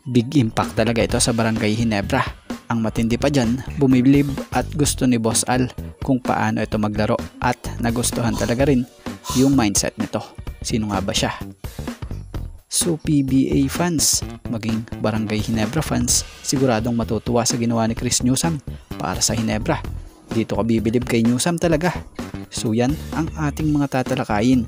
Big impact talaga ito sa Barangay Ginebra. Ang matindi pa dyan, bumibilib at gusto ni Boss Al kung paano ito maglaro at nagustuhan talaga rin yung mindset nito. Sino nga ba siya? So PBA fans, maging Barangay Ginebra fans, siguradong matutuwa sa ginawa ni Chris Newsome para sa Ginebra. Dito ka bibilib kay Newsome talaga. So yan ang ating mga tatalakayin.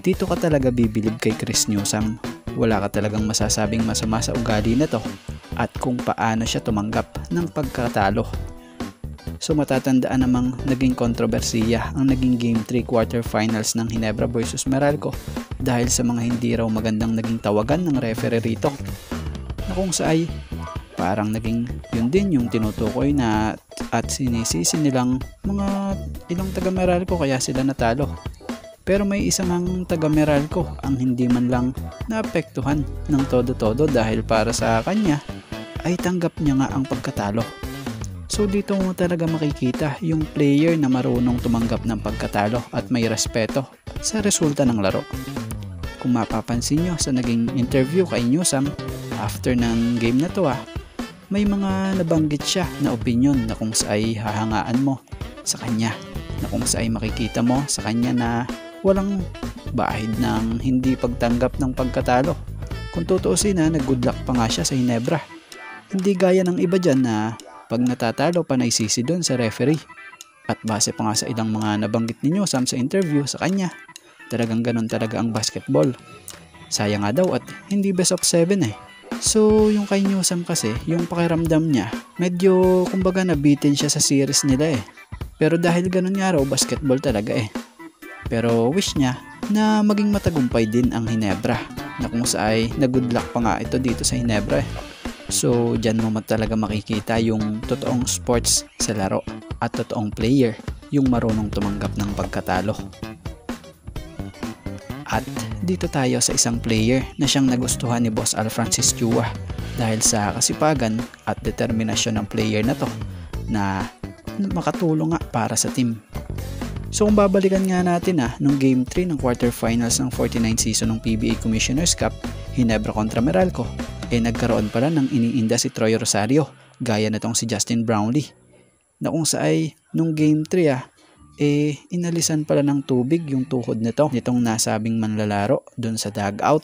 Dito ka talaga bibilib kay Chris Newsome. Wala ka talagang masasabing masama sa ugali na to at kung paano siya tumanggap ng pagkatalo. So matatandaan namang naging kontrobersiya ang naging Game 3 quarterfinals ng Ginebra versus Meralco dahil sa mga hindi raw magandang naging tawagan ng referee rito, na kung saay parang naging yun din yung tinutukoy na at sinisisi nilang mga ilang taga Meralco kaya sila natalo. Pero may isang ang taga Meralco ang hindi man lang naapektuhan ng todo-todo dahil para sa kanya ay tanggap niya nga ang pagkatalo. So dito mo talaga makikita yung player na marunong tumanggap ng pagkatalo at may respeto sa resulta ng laro. Kung mapapansin nyo sa naging interview kay Newsome after ng game na to, may mga nabanggit siya na opinion na kung saay hahangaan mo sa kanya, na kung saay makikita mo sa kanya na walang bahid ng hindi pagtanggap ng pagkatalo. Kung tutuusin nag-good luck pa nga siya sa Ginebra. Hindi gaya ng iba dyan na pag natatalo pa naisisi doon sa referee. At base pa nga sa ilang mga nabanggit ni Newsome sa interview sa kanya, talagang ganun talaga ang basketball. Sayang nga daw at hindi best of 7 So yung kay Newsome kasi, yung pakiramdam niya, medyo kumbaga nabitin siya sa series nila Pero dahil ganun nga raw, basketball talaga Pero wish niya na maging matagumpay din ang Ginebra, na kung saay nag-good luck pa nga ito dito sa Ginebra So dyan mo talaga makikita yung totoong sports sa laro at totoong player, yung marunong tumanggap ng pagkatalo. At dito tayo sa isang player na siyang nagustuhan ni Boss Al Francis Chua dahil sa kasipagan at determinasyon ng player na to na makatulong nga para sa team. So kung babalikan nga natin nung Game 3 ng quarterfinals ng 49 season ng PBA Commissioner's Cup, Ginebra kontra Meralco, nagkaroon pala ng iniinda si Troy Rosario, gaya na tong si Justin Brownlee, na kung saay nung Game 3 inalisan pala ng tubig yung tuhod nitong nasabing manlalaro dun sa dugout,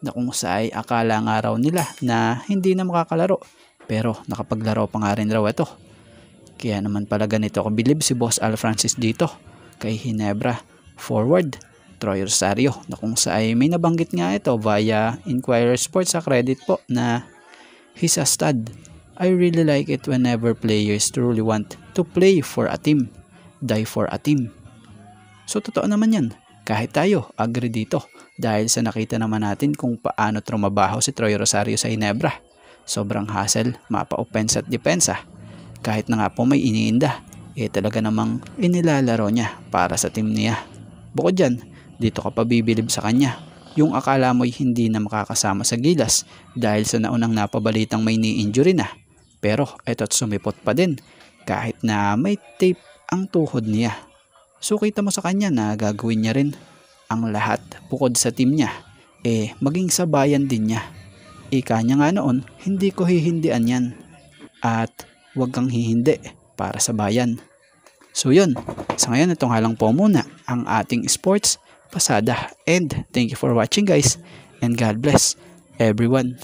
na kung saay akala nga raw nila na hindi na makakalaro, pero nakapaglaro pa nga rin raw ito. Kaya naman pala ganito kabilib si Boss Al Francis dito kay Ginebra forward Troy Rosario, na kung saay may nabanggit nga ito via Inquirer Sports sa credit po na he's a stud. I really like it whenever players truly want to play for a team, die for a team. So totoo naman yan, kahit tayo agree dito dahil sa nakita naman natin kung paano trumabaho si Troy Rosario sa Ginebra. Sobrang hassle, mapa-offense at depensa. Kahit na nga po may iniinda, talaga namang inilalaro niya para sa team niya. Bukod dyan, dito ka pa bibilib sa kanya, yung akala mo'y hindi na makakasama sa gilas dahil sa naunang napabalitang may knee injury na, pero eto't sumipot pa din kahit na may tape ang tuhod niya. So kita mo sa kanya na gagawin niya rin ang lahat bukod sa team niya, maging sa bayan din niya. Ika niya nga noon, hindi ko hihindian yan at wag kang hihindi para sa bayan. So yun, sa ngayon itong halang po muna ang ating sports pasada, and thank you for watching guys, and God bless everyone.